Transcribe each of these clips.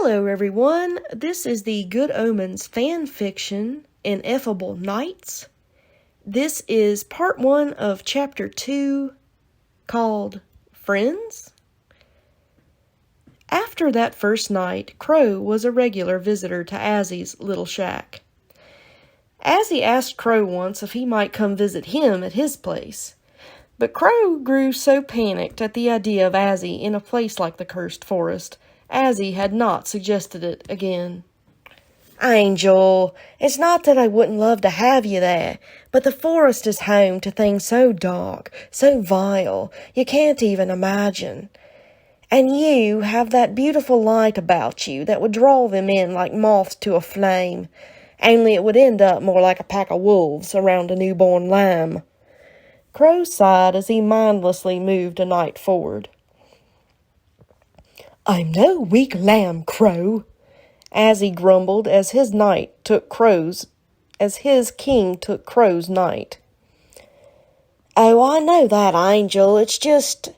Hello everyone, this is the Good Omens fan fiction, Ineffable Nights. This is part 1 of chapter 2, called Friends. After that first night, Crow was a regular visitor to Azzy's little shack. Azzy asked Crow once if he might come visit him at his place, but Crow grew so panicked at the idea of Azzy in a place like the Cursed Forest, Azzy had not suggested it again. Angel, it's not that I wouldn't love to have you there, but the forest is home to things so dark, so vile, you can't even imagine. And you have that beautiful light about you that would draw them in like moths to a flame, only it would end up more like a pack of wolves around a newborn lamb. Crow sighed as he mindlessly moved a knight forward. I'm no weak lamb, Crow, Azzy grumbled as his king took Crow's knight. Oh, I know that, Angel. It's just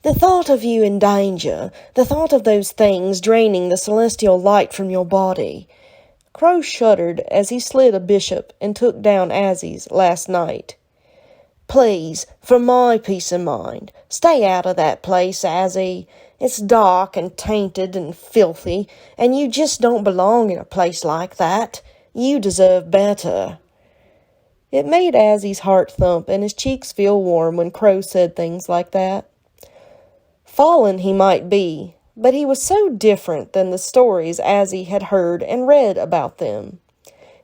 the thought of you in danger, the thought of those things draining the celestial light from your body. Crow shuddered as he slid a bishop and took down Azzy's last knight. Please, for my peace of mind, stay out of that place, Azzy. It's dark and tainted and filthy, and you just don't belong in a place like that. You deserve better. It made Azzy's heart thump and his cheeks feel warm when Crow said things like that. Fallen he might be, but he was so different than the stories Azzy had heard and read about them.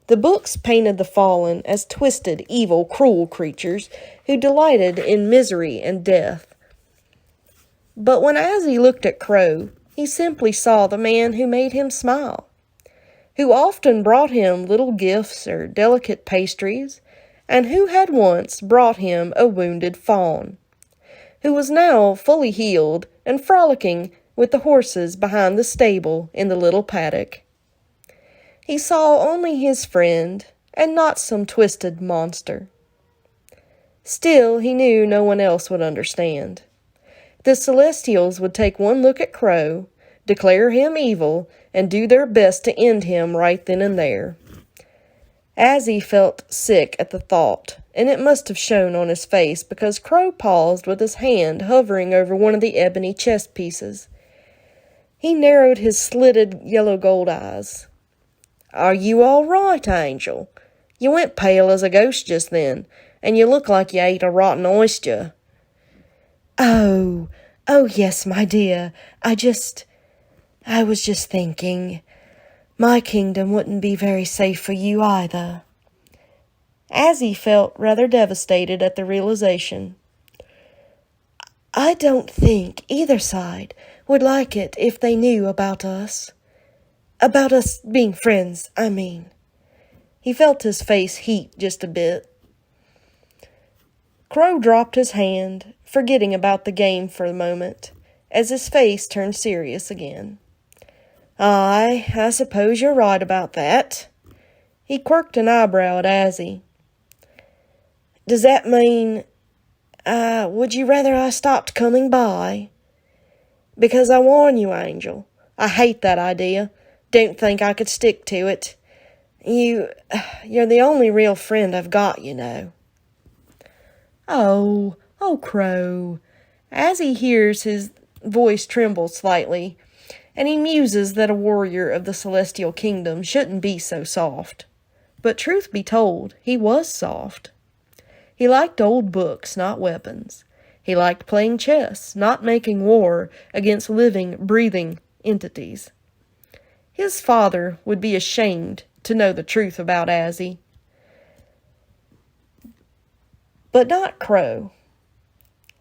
The books painted the fallen as twisted, evil, cruel creatures who delighted in misery and death. But when Azzy looked at Crow, he simply saw the man who made him smile, who often brought him little gifts or delicate pastries, and who had once brought him a wounded fawn, who was now fully healed and frolicking with the horses behind the stable in the little paddock. He saw only his friend, and not some twisted monster. Still, he knew no one else would understand. The Celestials would take one look at Crow, declare him evil, and do their best to end him right then and there. Azzy felt sick at the thought, and it must have shown on his face because Crow paused with his hand hovering over one of the ebony chess pieces. He narrowed his slitted yellow-gold eyes. Are you all right, Angel? You went pale as a ghost just then, and you look like you ate a rotten oyster. Oh, yes, my dear. I was just thinking. My kingdom wouldn't be very safe for you either. Azzy felt rather devastated at the realization. I don't think either side would like it if they knew about us. About us being friends, I mean. He felt his face heat just a bit. Crow dropped his hand, forgetting about the game for a moment, as his face turned serious again. I suppose you're right about that. He quirked an eyebrow at Azzy. Does that mean, would you rather I stopped coming by? Because I warn you, Angel, I hate that idea. Don't think I could stick to it. You're the only real friend I've got, you know. Oh, Crow. Azzy hears his voice tremble slightly, and he muses that a warrior of the celestial kingdom shouldn't be so soft. But truth be told, he was soft. He liked old books, not weapons. He liked playing chess, not making war against living, breathing entities. His father would be ashamed to know the truth about Azzy. But not Crow.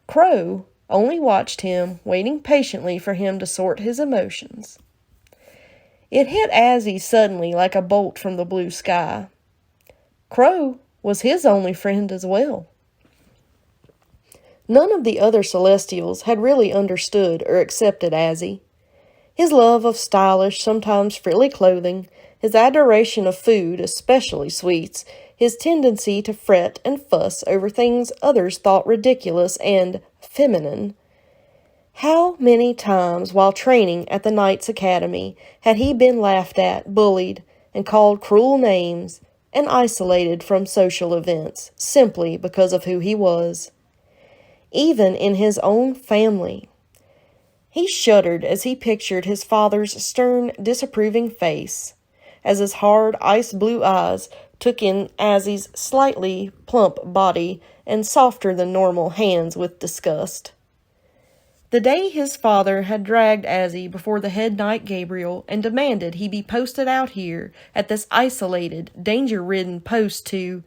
Crow only watched him, waiting patiently for him to sort his emotions. It hit Azzy suddenly like a bolt from the blue sky. Crow was his only friend as well. None of the other Celestials had really understood or accepted Azzy. His love of stylish, sometimes frilly clothing, his adoration of food, especially sweets, his tendency to fret and fuss over things others thought ridiculous and feminine, How many times while training at the Knights Academy had he been laughed at, bullied, and called cruel names, and isolated from social events simply because of who he was? Even in his own family. He shuddered as he pictured his father's stern, disapproving face, as his hard, ice-blue eyes took in Azzy's slightly plump body and softer than normal hands with disgust. The day his father had dragged Azzy before the head knight Gabriel and demanded he be posted out here at this isolated, danger-ridden post to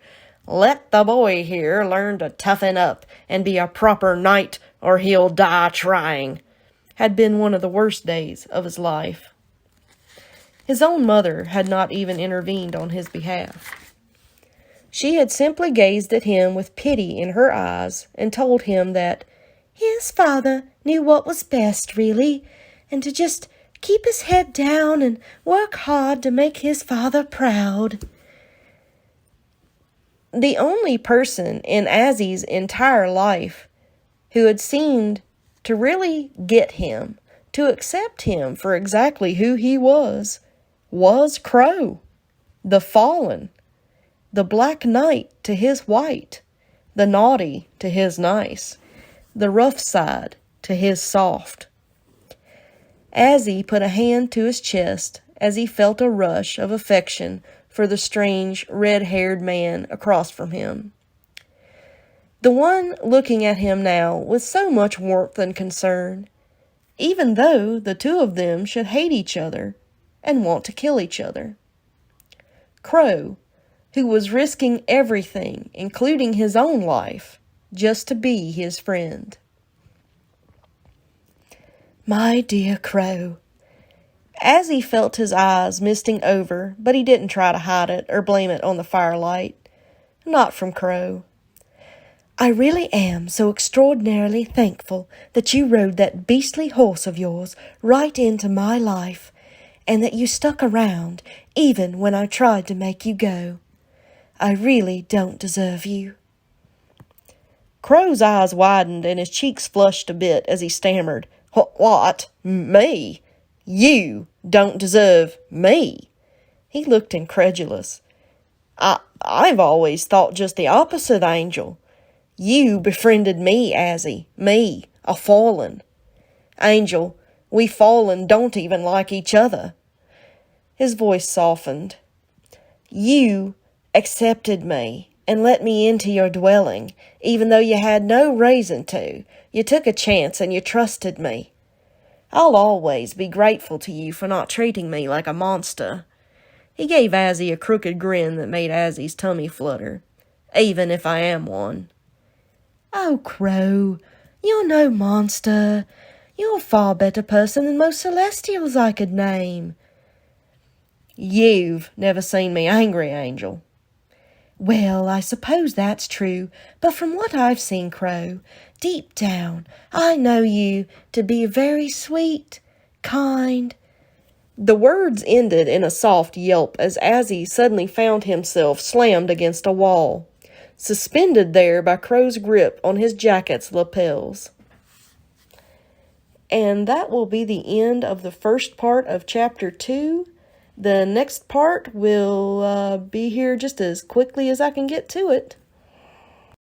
"let the boy here learn to toughen up and be a proper knight or he'll die trying," had been one of the worst days of his life. His own mother had not even intervened on his behalf. She had simply gazed at him with pity in her eyes and told him that his father knew what was best, really, and to just keep his head down and work hard to make his father proud. The only person in Azzy's entire life who had seemed to really get him, to accept him for exactly who he was Crow, the fallen, the black knight to his white, the naughty to his nice, the rough side to his soft. Azzy put a hand to his chest as he felt a rush of affection for the strange, red-haired man across from him. The one looking at him now with so much warmth and concern, even though the two of them should hate each other and want to kill each other. Crow, who was risking everything, including his own life, just to be his friend. My dear Crow. Azzy felt his eyes misting over, but he didn't try to hide it or blame it on the firelight. Not from Crow. I really am so extraordinarily thankful that you rode that beastly horse of yours right into my life, and that you stuck around even when I tried to make you go. I really don't deserve you. Crow's eyes widened and his cheeks flushed a bit as he stammered, What? Me? You don't deserve me? He looked incredulous. I've always thought just the opposite, Angel. You befriended me, Azzy. Me, a fallen. Angel, we fallen don't even like each other. His voice softened. You accepted me and let me into your dwelling, even though you had no reason to. You took a chance and you trusted me. I'll always be grateful to you for not treating me like a monster. He gave Azzy a crooked grin that made Azzy's tummy flutter, even if I am one. Oh, Crow, you're no monster. You're a far better person than most Celestials I could name. You've never seen me angry, Angel. Well, I suppose that's true, but from what I've seen, Crow, deep down, I know you to be very sweet, kind. The words ended in a soft yelp as Azzy suddenly found himself slammed against a wall, suspended there by Crow's grip on his jacket's lapels. And that will be the end of the first part of Chapter 2. The next part will be here just as quickly as I can get to it.